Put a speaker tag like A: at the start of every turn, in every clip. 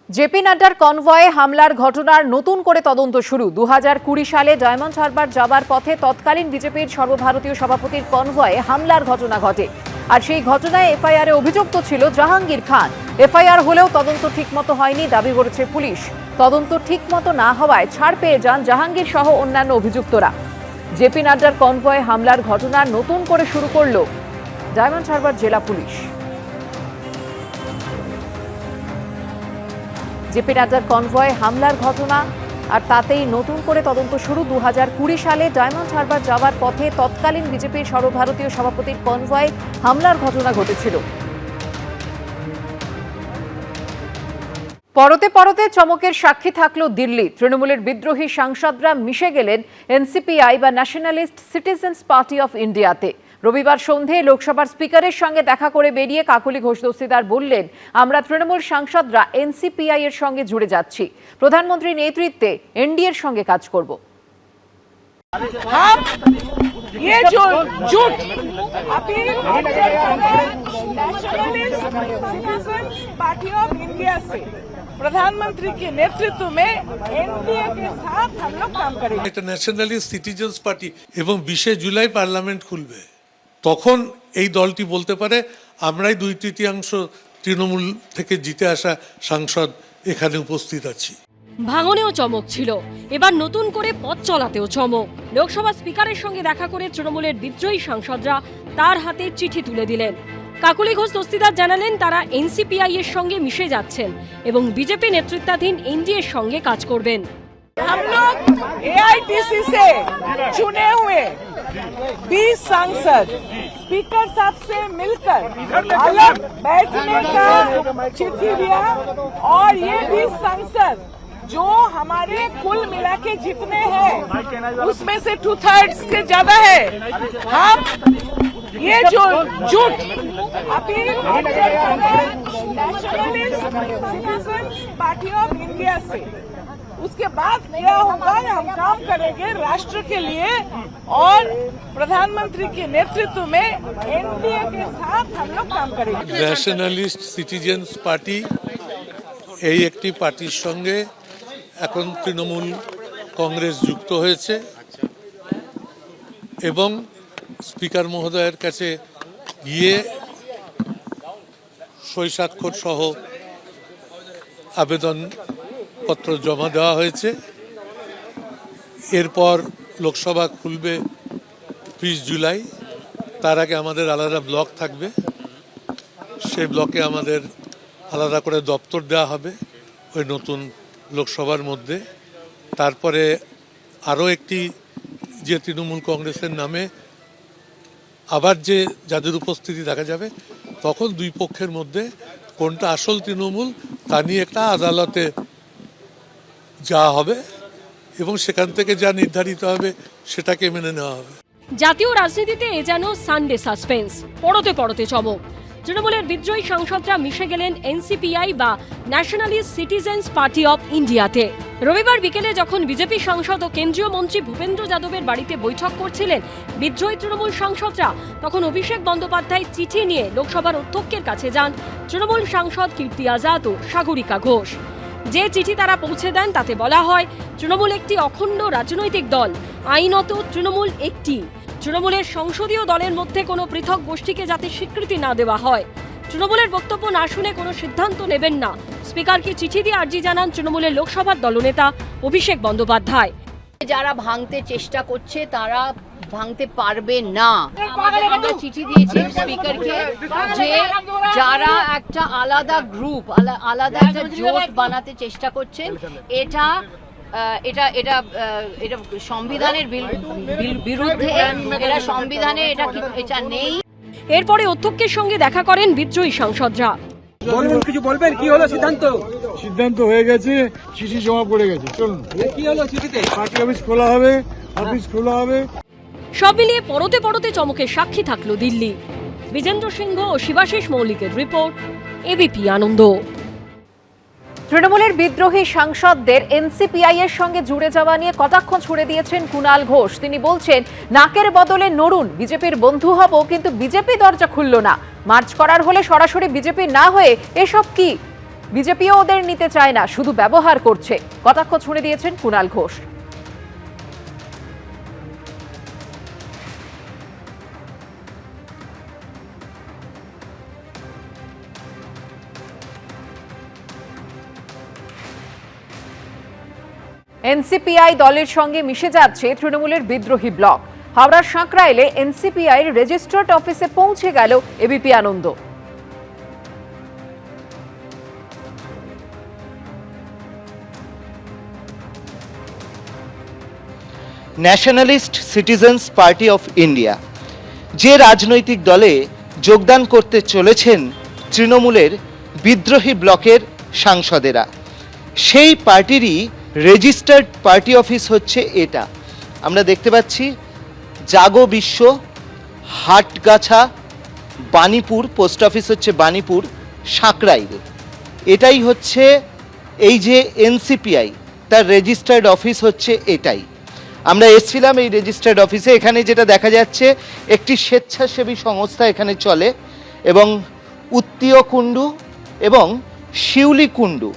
A: JP নাড্ডার কনভয়ে হামলার ঘটনার নতুন করে তদন্ত শুরু। 2020 সালে ডায়মন্ড হারবার যাবার পথে তৎকালীন বিজেপির সর্বভারতীয় সভাপতির কনভয়ে হামলার ঘটনা ঘটে। আর সেই ঘটনায় এফআইআরে অভিযুক্ত ছিল জাহাঙ্গীর খান। এফআইআর হলেও তদন্ত ঠিকমতো হয়নি দাবি করেছে পুলিশ। তদন্ত ঠিকমতো না হওয়ায় ছাড় পেয়ে যান জাহাঙ্গীর সহ অন্যান্য অভিযুক্তরা। জেপি নাড্ডার কনভয়ে হামলার ঘটনা নতুন করে শুরু করল ডায়মন্ড হারবার জেলা পুলিশ। জেপি নাড্ডার কনভয়ে হামলার ঘটনা আর তাতেই নতুন করে তদন্ত শুরু। 2020 সালে ডায়মন্ড হারবার যাওয়ার পথে তৎকালীন বিজেপির সর্বভারতীয় সভাপতির কনভয়ে হামলার ঘটনা ঘটেছিল। পরতে পরতে চমকের সাক্ষী থাকল দিল্লি। তৃণমূলের বিদ্রোহী সাংসদরা মিশে গেলেন এনসিপিআই বা ন্যাশনালিস্ট সিটিজেন্স পার্টি অফ ইন্ডিয়াতে। রবিবার সন্ধে লোকসভার স্পিকারের সঙ্গে দেখা করে বেরিয়ে কাকলি ঘোষ দস্তিদার বললেন, আমরা তৃণমূল সাংসদরা এনসিপিআই এর সঙ্গে জুড়ে যাচ্ছি, প্রধানমন্ত্রীর নেতৃত্বে এনডিএর সঙ্গে কাজ করব।
B: ये जो झूठ appeal nationalist party of India से प्रधानमंत्री के नेतृत्व में एनडीए के साथ हम लोग काम करेंगे।
C: এটা ন্যাশনালিস্ট সিটিজেন্স পার্টি এবং 20 জুলাই পার্লামেন্ট খুলবে, তখন এই দলটি বলতে পারে আমরাই 2/3 তৃণমূল থেকে জিতে আসা সাংসদ এখানে উপস্থিত আছি।
D: ভাঙনেও চমক ছিল, এবার নতুন করে পথ চলাতেও চমক। লোকসভা স্পিকারের সঙ্গে দেখা করে তৃণমূলের বিদ্রোহী সাংসদরা তার হাতে চিঠি তুলে দিলেন। কাকলি ঘোষ দস্তিদার জানালেন তারা এনসিপিআই এর সঙ্গে মিশে যাচ্ছেন এবং বিজেপি নেতৃত্বাধীন এনডিএর সঙ্গে কাজ করবেন।
B: हम लोग एआईटीसी से चुने हुए 20 सांसद स्पीकर साहब से मिलकर अलग बैठने का चिट्ठी दिया और ये 20 सांसद जो हमारे कुल मिला के जितने हैं उसमें से 2/3 से ज्यादा है। हम ये जो झूठ appeal nationalist party of India से, उसके बाद क्या होगा, हम काम करेंगे राष्ट्र के लिए और प्रधानमंत्री के नेतृत्व में एनडीए के साथ हम लोग काम करेंगे।
C: ন্যাশনালিস্ট সিটিজেন্স পার্টি এই একটি পার্টির সঙ্গে এখন তৃণমূল কংগ্রেস যুক্ত হয়েছে এবং স্পিকার মহোদয়ের কাছে গিয়ে সই স্বাক্ষর সহ আবেদনপত্র জমা দেওয়া হয়েছে। এরপর লোকসভা খুলবে 20 জুলাই। তার আগে আমাদের আলাদা ব্লক থাকবে, সেই ব্লকে আমাদের আলাদা করে দপ্তর দেওয়া হবে ওই নতুন লোকসভার মধ্যে। তারপরে আরও একটি যে তৃণমূল কংগ্রেসের নামে আবার যে যাদের উপস্থিতি দেখা যাবে, তখন দুই পক্ষের মধ্যে কোনটা আসল তৃণমূল তা নিয়ে একটা আদালতে যাওয়া হবে এবং সেখান থেকে যা নির্ধারিত হবে সেটাকে মেনে নেওয়া হবে।
D: জাতীয় রাজনীতিতে এ যেন সানডে সাসপেন্স, পরতে পরতে চমক। তৃণমূলের বিদ্রোহী সাংসদরা মিশে গেলেন এনসিপিআই বা ন্যাশনালিস্ট সিটিজেন্স পার্টি অফ ইন্ডিয়াতে। রবিবার বিকেলে যখন বিজেপি সাংসদ ও কেন্দ্রীয় মন্ত্রী ভূপেন্দ্র যাদবের বাড়িতে বৈঠক করছিলেন বিদ্রোহী তৃণমূল সাংসদরা, তখন অভিষেক বন্দ্যোপাধ্যায় চিঠি নিয়ে লোকসভার অধ্যক্ষের কাছে যান তৃণমূল সাংসদ কীর্তি আজাদ ও সাগরিকা ঘোষ। যে চিঠি তারা পৌঁছে দেন তাতে বলা হয়, তৃণমূল একটি অখণ্ড রাজনৈতিক দল, আইনত তৃণমূল একটি। তৃণমূলের সংসদীয় দলের মধ্যে কোনো পৃথক গোষ্ঠীকে যাতে স্বীকৃতি না দেওয়া হয়, তৃণমূলের বক্তব্য না শুনে কোনো সিদ্ধান্ত নেবেন না। স্পিকারকে চিঠি দিয়ে আর্জি জানান তৃণমূলের লোকসভার দলনেতা অভিষেক বন্দ্যোপাধ্যায়।
E: যারা ভাঙতে চেষ্টা করছে তারা ভাঙতে পারবে না। আমরা চিঠি দিয়েছি স্পিকারকে যে যারা একটা আলাদা গ্রুপ, আলাদা একটা জোট বানাতে চেষ্টা করছেন, এটা এটা এটা এটা সংবিধানের বিরুদ্ধে, এটা সংবিধানে এটা নেই।
D: এরপরে অধ্যক্ষের সঙ্গে দেখা করেন বিদ্রোহী সাংসদরা।
F: কিছু বলবেন, কি হলো সিদ্ধান্ত?
G: সিদ্ধান্ত হয়ে গেছে, চিঠি জমা পড়ে গেছে। চলুন,
F: কি হলো চিঠিতে?
G: পার্টি অফিস খোলা হবে, অফিস খোলা হবে।
D: সব মিলিয়ে পরতে পরতে চমকের সাক্ষী থাকলো দিল্লি। বিজেন্দ্র সিংহ ও শিবাশিস মৌলিকের রিপোর্ট, এবিপি আনন্দ।
A: তৃণমূলের বিদ্রোহী সাংসদদের এনসিপিআই এর সঙ্গে জুড়ে যাওয়া নিয়ে কটাক্ষ ছুড়ে দিয়েছেন কুণাল ঘোষ। তিনি বলছেন, নাকের বদলে নড়ুন, বিজেপির বন্ধু হব, কিন্তু বিজেপি দরজা খুলল না। মার্চ করার হলে সরাসরি বিজেপি না হয়ে এসব কি? বিজেপিও ওদের নিতে চায় না, শুধু ব্যবহার করছে। কটাক্ষ ছুঁড়ে দিয়েছেন কুণাল ঘোষ। এনসিপিআই দলের সঙ্গে মিশে যাচ্ছে তৃণমূলের বিদ্রোহী ব্লক। হাওড়ার সাঁকরাইলে এনসিপিআই এর রেজিস্টার্ড অফিসে পৌঁছে গেল ABP Ananda.
H: Nationalist citizens party of India, যে রাজনৈতিক দলে যোগদান করতে চলেছেন তৃণমূলের বিদ্রোহী ব্লকের সাংসদেরা, সেই পার্টিরই রেজিস্টার্ড পার্টি অফিস হচ্ছে এটা। আমরা দেখতে পাচ্ছি জাগো বিশ্ব, হাটগাছা, বাণীপুর, পোস্ট অফিস হচ্ছে বাণীপুর, সাঁকরাইল। এটাই হচ্ছে এই যে এনসিপিআই, তার রেজিস্টার্ড অফিস হচ্ছে এটাই। আমরা এসেছিলাম এই রেজিস্টার্ড অফিসে। এখানে যেটা দেখা যাচ্ছে, একটি স্বেচ্ছাসেবী সংস্থা এখানে চলে, এবং উত্তীয় কুণ্ডু এবং শিউলি কুণ্ডু।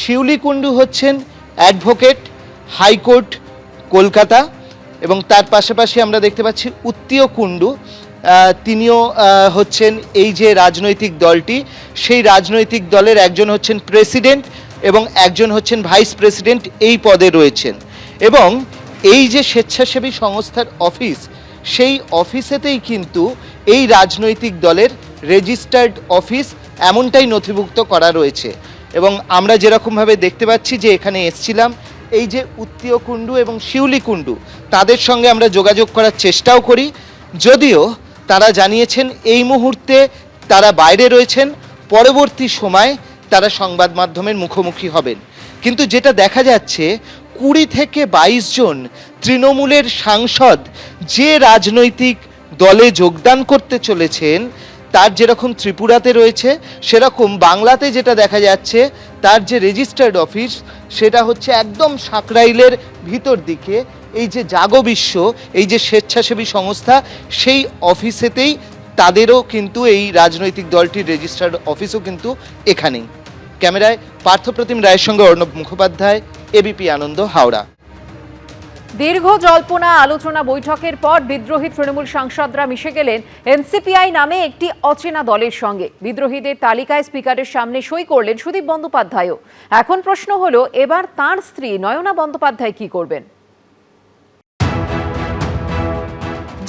H: শিউলি কুণ্ডু হচ্ছেন অ্যাডভোকেট, হাইকোর্ট কলকাতা, এবং তার পাশাপাশি আমরা দেখতে পাচ্ছি উত্তীয় কুণ্ডু, তিনিও হচ্ছেন এই যে রাজনৈতিক দলটি, সেই রাজনৈতিক দলের একজন হচ্ছেন প্রেসিডেন্ট এবং একজন হচ্ছেন ভাইস প্রেসিডেন্ট, এই পদে রয়েছেন। এবং এই যে স্বেচ্ছাসেবী সংস্থার অফিস, সেই অফিসেতেই কিন্তু এই রাজনৈতিক দলের রেজিস্টার্ড অফিস এমনটাই নথিভুক্ত করা রয়েছে। এবং আমরা যেরকমভাবে দেখতে পাচ্ছি যে এখানে এসছিলাম, এই যে উত্তীয় কুণ্ডু এবং শিউলি কুণ্ডু, তাদের সঙ্গে আমরা যোগাযোগ করার চেষ্টাও করি, যদিও তারা জানিয়েছেন এই মুহূর্তে তারা বাইরে রয়েছেন, পরবর্তী সময় তারা সংবাদ মাধ্যমের মুখোমুখি হবেন। কিন্তু যেটা দেখা যাচ্ছে, 20 থেকে 22 জন তৃণমূলের সাংসদ যে রাজনৈতিক দলে যোগদান করতে চলেছেন, তার যেরকম ত্রিপুরাতে রয়েছে, সেরকম বাংলাতে যেটা দেখা যাচ্ছে, তার যে রেজিস্টার্ড অফিস সেটা হচ্ছে একদম সাঁকরাইলের ভিতর দিকে। এই যে জাগো বিশ্ব, এই যে স্বেচ্ছাসেবী সংস্থা, সেই অফিসেতেই তাদেরও কিন্তু এই রাজনৈতিক দলটির রেজিস্টার্ড অফিসও কিন্তু এখানেই। ক্যামেরায় পার্থপ্রতিম রায়ের সঙ্গে অর্ণব মুখোপাধ্যায়, এবিপি আনন্দ, হাওড়া।
A: দীর্ঘ জল্পনা আলোচনা বৈঠকের পর বিদ্রোহী তৃণমূল সাংসদরা মিশে গেলেন এনসিপিআই নামে একটি অচেনা দলের সঙ্গে। বিদ্রোহীদের তালিকায় স্পিকারের সামনে সই করলেন সুদীপ বন্দ্যোপাধ্যায়ও। এখন প্রশ্ন হলো, এবার তাঁর স্ত্রী নয়না বন্দ্যোপাধ্যায় কি করবেন?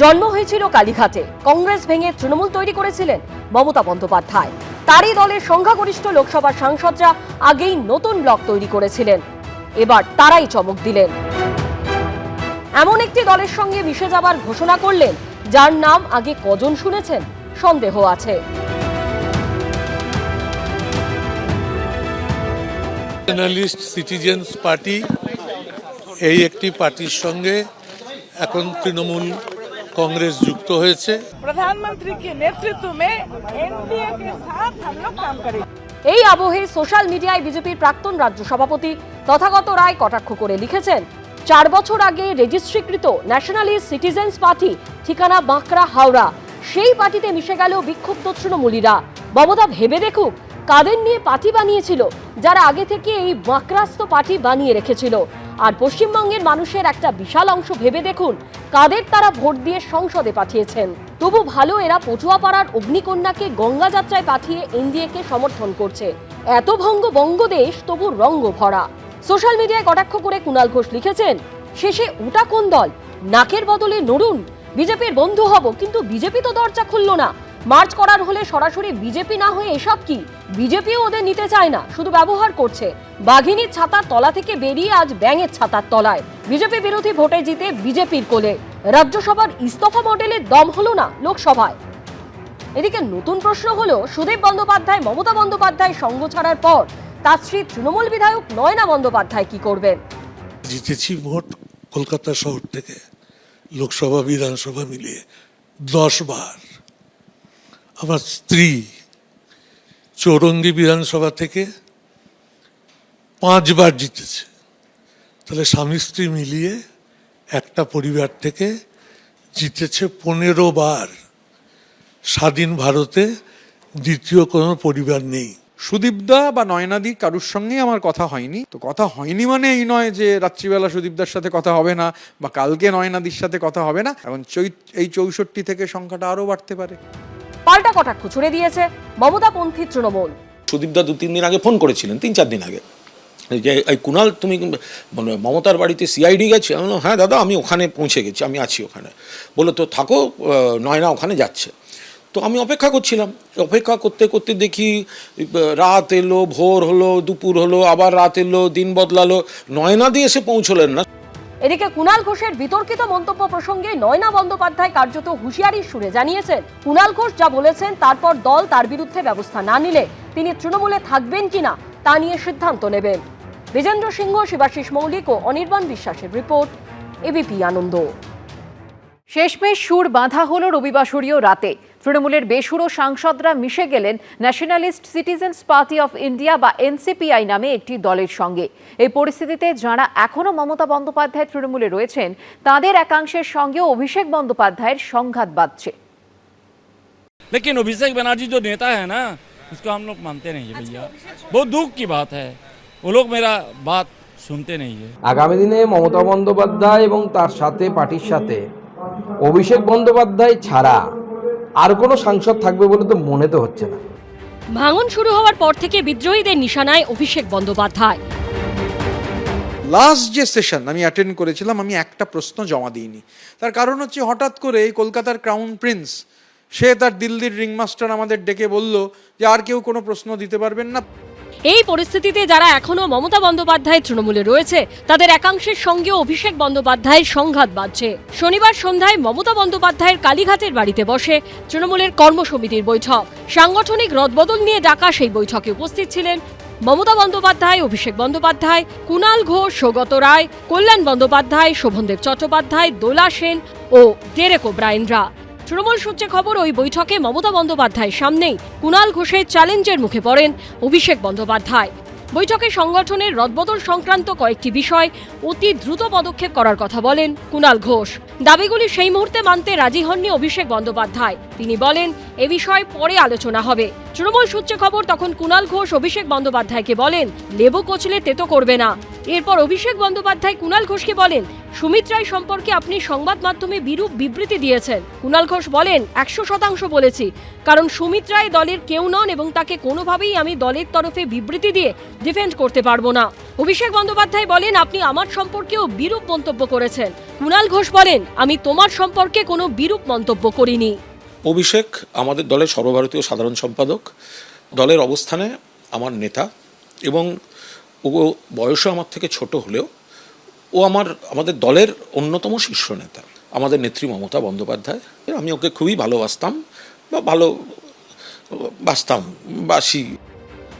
D: জন্ম হয়েছিল কালীঘাটে, কংগ্রেস ভেঙে তৃণমূল তৈরি করেছিলেন মমতা বন্দ্যোপাধ্যায়। তারই দলের সংখ্যাগরিষ্ঠ লোকসভার সাংসদরা আগেই নতুন ব্লক তৈরি করেছিলেন, এবার তারাই চমক দিলেন। এমন একটি দলের সঙ্গে মিশে যাবার ঘোষণা করলেন, যার নাম আগে কজন শুনেছেন সন্দেহ আছে।
C: ন্যাশনালিস্ট সিটিজেন্স পার্টি, এই একটি পার্টির সঙ্গে এখন তৃণমূল कांग्रेस যুক্ত হয়েছে।
B: प्रधानमंत्री के नेतृत्व में एनडीए के साथ हम लोग काम करेंगे।
D: এই আবহে সোশ্যাল মিডিয়ায় বিজেপির প্রাক্তন রাজ্য সভাপতি তথাগত রায় কটাক্ষ করে লিখেছেন, 4 বছর আগে রেজিস্ট্রিকৃত ন্যাশনালিস্ট সিটিজেন্স পার্টি, ঠিকানা বাঁকড়া, হাওড়া, সেই পার্টিতে মিশে গেল বিক্ষুব্ধ তৃণমূলীরা। মমতা ভেবে দেখুক কাদের নিয়ে পার্টি বানিয়েছিল, যারা আগে থেকে এই বাঁকড়াস্ত পার্টি বানিয়ে রেখেছিল। আর পশ্চিমবঙ্গের মানুষের একটা বিশাল অংশ ভেবে দেখুন কাদের তারা ভোট দিয়ে সংসদে পাঠিয়েছেন। তবু ভালো, এরা পটুয়াপাড়ার অগ্নিকন্যাকে গঙ্গা যাত্রায় পাঠিয়ে এনডিএকে সমর্থন করছে। এত ভঙ্গ বঙ্গদেশ, তবু রঙ্গ ভরা। সোশ্যাল মিডিয়ায় কটাক্ষ করে কুণাল ঘোষ লিখেছেন, শেষে ওটা কোন দল, নাকের বদলে নড়ুন, বিজেপির বন্ধু হব, কিন্তু বিজেপি তো দরজা খুলল না। মার্চ করার হলে সরাসরি বিজেপি না হয়ে এসব কি? বিজেপিও ওদের নিতে চায় না, শুধু ব্যবহার করছে। বাঘিনীর ছাতার তলা থেকে বেরিয়ে আজ ব্যাঙের ছাতার তলায়। বিজেপি বিরোধী ভোটে জিতে বিজেপির কোলে। রাজ্যসভার ইস্তফা মডেলের দম হলো না লোকসভায়। এদিকে নতুন প্রশ্ন হলো, সুদীপ বন্দ্যোপাধ্যায় মমতা বন্দ্যোপাধ্যায় সঙ্গ ছাড়ার পর তার স্ত্রী তৃণমূল বিধায়ক নয়না বন্দ্যোপাধ্যায় কি করবেন?
C: জিতেছি ভোট কলকাতা শহর থেকে, লোকসভা বিধানসভা মিলিয়ে 10 বার। আমার স্ত্রী চৌরঙ্গী বিধানসভা থেকে 5 বার জিতেছে। তাহলে স্বামী স্ত্রী মিলিয়ে একটা পরিবার থেকে জিতেছে 15 বার। স্বাধীন ভারতে দ্বিতীয় কোনো পরিবার নেই।
G: সুদীপদা বা নয়নাদি কারুর সঙ্গেই আমার কথা হয়নি। তো কথা হয়নি মানে এই নয় যে রাত্রিবেলা সুদীপদার সাথে কথা হবে না বা কালকে নয়নাদির সাথে কথা হবে না। এখন এই 64 থেকে সংখ্যাটা আরো বাড়তে পারে।
D: পাল্টা কটাক্ষ ছুড়ে দিয়েছে মমতাপন্থী তৃণমূল।
I: সুদীপদা 2-3 দিন আগে ফোন করেছিলেন, 3-4 দিন আগে, যে এই কুণাল তুমি মানে মমতার বাড়িতে সিআইডি গেছে? আমি বললাম হ্যাঁ দাদা, আমি ওখানে পৌঁছে গেছি, আমি আছি ওখানে। বললো তো থাকো, নয়না ওখানে যাচ্ছে। তো আমি অপেক্ষা করছিলাম, অপেক্ষা করতে করতে দেখি রাত এলো, ভোর হলো, দুপুর হলো, আবার রাত এলো, দিন বদলালো, নয়না দিয়ে এসে পৌঁছলেন না।
D: এদিকে কুণাল ঘোষের বিতর্কিত মন্তব্য প্রসঙ্গে নয়না বন্দ্যোপাধ্যায় কার্যত হুঁশিয়ারির সুরে জানিয়েছেন, কুণাল ঘোষ যা বলেছেন তারপর দল তার বিরুদ্ধে ব্যবস্থা না নিলে তিনি তৃণমূলে থাকবেন কিনা তা নিয়ে সিদ্ধান্ত নেবেন। বিজেন্দ্র সিংহ, শিবাশিস মৌলিক ও অনির্বাণ বিশ্বাসের রিপোর্ট, এবিপি আনন্দ।
A: শেষমেশ সুর বাঁধা হলো রবিবাসরীয় রাতে। তৃণমূলের বেসুরো সাংসদরা মিশে গেলেন nationalist citizens party of India বা এনসিপিআই নামে একটি দলের সঙ্গে। এই পরিস্থিতিতে যাঁরা এখনো মমতা বন্দ্যোপাধ্যায় তৃণমূলে রয়েছেন তাদের একাংশের সঙ্গেও অভিষেক বন্দ্যোপাধ্যায়ের সংঘাত বাঁধছে।
J: लेकिन अभिषेक बनर्जी जो नेता है ना, उसको हम लोग मानते नहीं है भैया। बहुत दुख की बात है, वो लोग मेरा बात सुनते नहीं है।
F: আগামী দিনে মমতা বন্দ্যোপাধ্যায় এবং তার সাথে পার্টির সাথে অভিষেক বন্দ্যোপাধ্যায় ছাড়া আর কোনো সাংসদ থাকবে বলে তো মনে তো হচ্ছে না।
D: ভাঙন শুরু হওয়ার পর থেকে বিদ্রোহীদের নিশানায় অভিষেক বন্দ্যোপাধ্যায়।
G: লাস্ট যে সেশন আমি অ্যাটেন্ড করেছিলাম, আমি একটা প্রশ্ন জমা দিইনি। তার কারণ হচ্ছে হঠাৎ করে এই কলকাতার ক্রাউন প্রিন্স সে তার দিল্লির রিংমাস্টার আমাদের ডেকে বলল যে আর কেউ কোনো প্রশ্ন দিতে পারবেন না।
D: এই পরিস্থিতিতে যারা এখনো মমতা বন্দ্যোপাধ্যায় তৃণমূলে রয়েছে তাদের একাংশের সঙ্গে অভিষেক বন্দ্যোপাধ্যায়ের সংঘাত বাজছে। শনিবার সন্ধ্যায় মমতা বন্দ্যোপাধ্যায়ের কালীঘাটের বাড়িতে বসে তৃণমূলের কর্মসমিতির বৈঠক। সাংগঠনিক রদবদল নিয়ে ডাকা সেই বৈঠকে উপস্থিত ছিলেন মমতা বন্দ্যোপাধ্যায়, অভিষেক বন্দ্যোপাধ্যায়, কুণাল ঘোষ, সৌগত রায়, কল্যাণ বন্দ্যোপাধ্যায়, শোভনদেব চট্টোপাধ্যায়, দোলা সেন ও ডেরেক ওব্রায়েনরা। তৃণমূল সূত্রে খবর, ওই বৈঠকে মমতা বন্দ্যোপাধ্যায়ের সামনেই কুণাল ঘোষের চ্যালেঞ্জের মুখে পড়েন অভিষেক বন্দ্যোপাধ্যায়। বৈঠকে সংগঠনের রদবদল সংক্রান্ত কয়েকটি বিষয় অতি দ্রুত পদক্ষেপ করার কথা বলেন কুণাল ঘোষ। দাবিগুলি সেই মুহূর্তে মানতে রাজি হননি অভিষেক বন্দ্যোপাধ্যায়। তিনি বলেন এ বিষয়ে পরে আলোচনা হবে। তৃণমূল সূত্রে খবর, তখন কুণাল ঘোষ অভিষেক বন্দ্যোপাধ্যায়কে বলেন লেবু কচলে তেতো করবে না। এরপর অভিষেক বন্দ্যোপাধ্যায় কুণাল ঘোষকে বলেন সুমিত রায় সম্পর্কে আপনি সংবাদ মাধ্যমে বিরূপ বিবৃতি দিয়েছেন। কুণাল ঘোষ বলেন 100% বলেছি, কারণ সুমিত রায় দলের কেউ নন এবং তাকে কোনোভাবেই আমি দলের তরফে বিবৃতি দিয়ে ডিফেন্ড করতে পারবো না। অভিষেক বন্দ্যোপাধ্যায় বলেন আপনি আমার সম্পর্কেও বিরূপ মন্তব্য করেছেন। কুণাল ঘোষ বলেন আমি তোমার সম্পর্কে কোনো বিরূপ মন্তব্য করিনি।
I: অভিষেক আমাদের দলের সর্বভারতীয় সাধারণ সম্পাদক, দলের অবস্থানে আমার নেতা, এবং ও বয়সে আমার থেকে ছোট হলেও ও আমাদের দলের অন্যতম শীর্ষ নেতা, আমাদের নেত্রী মমতা বন্দ্যোপাধ্যায়। আমি ওকে খুবই ভালোবাসতাম বা বাসি।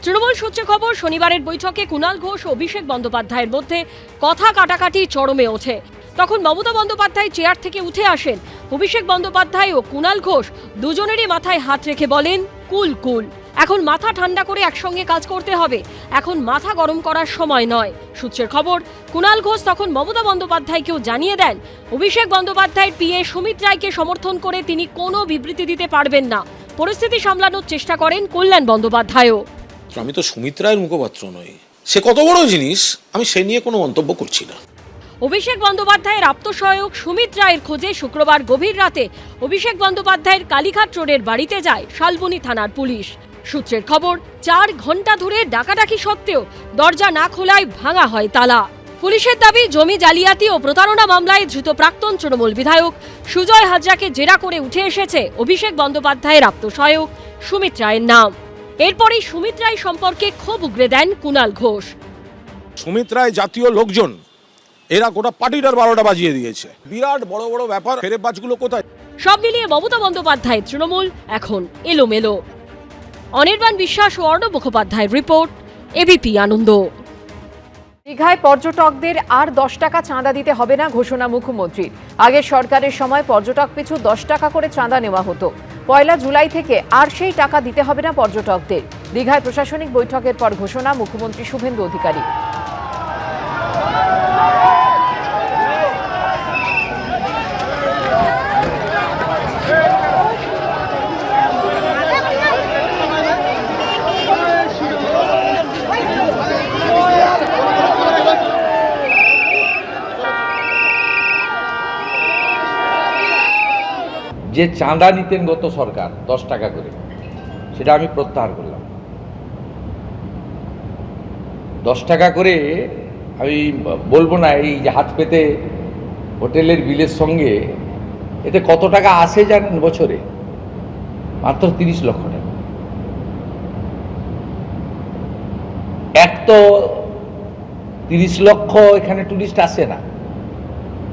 D: তৃণমূল সূত্রে খবর, শনিবারের বৈঠকে কুণাল ঘোষ ও অভিষেক বন্দ্যোপাধ্যায়ের মধ্যে কথা কাটাকাটি চরমে ওঠে। তখন মমতা বন্দ্যোপাধ্যায় চেয়ার থেকে উঠে আসেন। অভিষেক বন্দ্যোপাধ্যায় ও কুণাল ঘোষ দুজনেরই মাথায় হাত রেখে বলেন কুল কুল, এখন মাথা ঠান্ডা করে একসঙ্গে কাজ করতে হবে, এখন মাথা গরম করার সময় নয়। সূত্রের খবর, কুণাল ঘোষ তখন মমতা বন্দ্যোপাধ্যায়কেও জানিয়ে দেন অভিষেক বন্দ্যোপাধ্যায়ের পিএ সুমিত রায়কে সমর্থন করে তিনি কোনো বিবৃতি দিতে পারবেন না। পরিস্থিতি সামলানোর চেষ্টা করেন কল্যাণ বন্দ্যোপাধ্যায়ও।
I: আমি তো সুমিত রায়ের মুখপাত্র নই, সে কত বড় জিনিস আমি সে নিয়ে কোনো মন্তব্য করছি না।
D: অভিষেক বন্দ্যোপাধ্যায়ের আপ্তসহায়ক সুমিত রায়ের খোঁজে শুক্রবার গভীর রাতে অভিষেক বন্দ্যোপাধ্যায়ের কালীঘাট রোডের বাড়িতে যায় শালবনী থানার পুলিশ। সূত্রের খবর, 4 ঘন্টা ধরে ডাকাডাকি সত্ত্বেও দরজা না খোলায় ভাঙা হয় তালা। পুলিশের দাবি, জমি জালিয়াতি ও প্রতারণা মামলায় ধৃত প্রাক্তন তৃণমূল বিধায়ক সুজয় হাজরাকে জেরা করে উঠে এসেছে অভিষেক বন্দ্যোপাধ্যায়ের আপ্তসহায়ক সুমিত রায়ের নাম। এরপরই সুমিত রায় সম্পর্কে ক্ষোভ উগরে দেন কুণাল ঘোষ।
I: সুমিত রায় জাতীয় লোকজন, এরা গোটা পার্টিটার 12টা বাজিয়ে দিয়েছে। বিরাট বড় বড় ব্যাপার, ফেরেববাজগুলো কোথায়?
D: সব মিলিয়ে মমতা বন্দ্যোপাধ্যায়ের তৃণমূল এখন এলোমেলো। অনির্বাণ বিশ্বাস ও অর্ণব মুখোপাধ্যায়ের রিপোর্ট, এবিপি আনন্দ।
A: দীঘায় পর্যটকদের আর 10 টাকা চাঁদা দিতে হবে না ঘোষণা মুখ্যমন্ত্রীর। আগে সরকারের সময় পর্যটক পিছু 10 টাকা করে চাঁদা নেওয়া হতো। 1 জুলাই থেকে আর সেই টাকা দিতে হবে না পর্যটকদের। দীঘায় প্রশাসনিক বৈঠকের পর ঘোষণা মুখ্যমন্ত্রী শুভেন্দু অধিকারী।
F: যে চাঁদা নিতেন গত সরকার 10 টাকা করে, সেটা আমি প্রত্যাহার করলাম। 10 টাকা করে আমি বলবো না, এই যে হাত পেতে হোটেলের বিলের সঙ্গে এতে কত টাকা আসে জানেন বছরে? মাত্র 30 লক্ষ টাকা। এক তো 30 লক্ষ এখানে টুরিস্ট আসে না,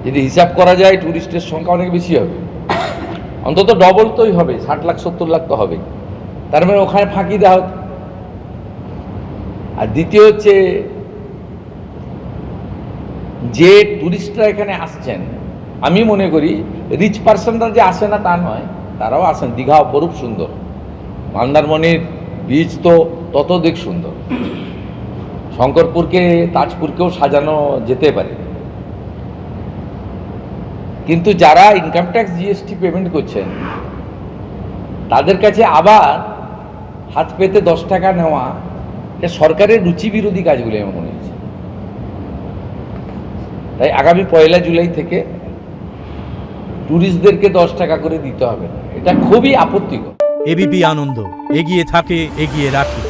F: যদি হিসাব করা যায় টুরিস্টের সংখ্যা অনেক বেশি হবে, অন্তত ডবল তোই হবে, 60 লাখ 70 লাখ তো হবে। তার মানে ওখানে ফাঁকি দেওয়া হতো। আর দ্বিতীয় হচ্ছে যে টুরিস্টরা এখানে আসছেন, আমি মনে করি রিচ পার্সনরা যে আসে না তা নয়, তারাও আসেন। দীঘা অপরূপ সুন্দর, মন্দারমণির বীচ তো ততোধিক সুন্দর, শঙ্করপুরকে তাজপুরকেও সাজানো যেতে পারে। কিন্তু যারা ইনকাম ট্যাক্স জিএসটি পেমেন্ট করছেন, তাদের কাছে আবার হাত পেতে 10 টাকা নেওয়া, এটা সরকারের রুচি বিরোধী কাজগুলো আমার মনে হচ্ছে। তাই আগামী 1 জুলাই থেকে ট্যুরিস্টদেরকে 10 টাকা করে দিতে হবে না, এটা খুবই আপত্তিকর।
K: এবিপি আনন্দ, এগিয়ে থাকে, এগিয়ে রাখে।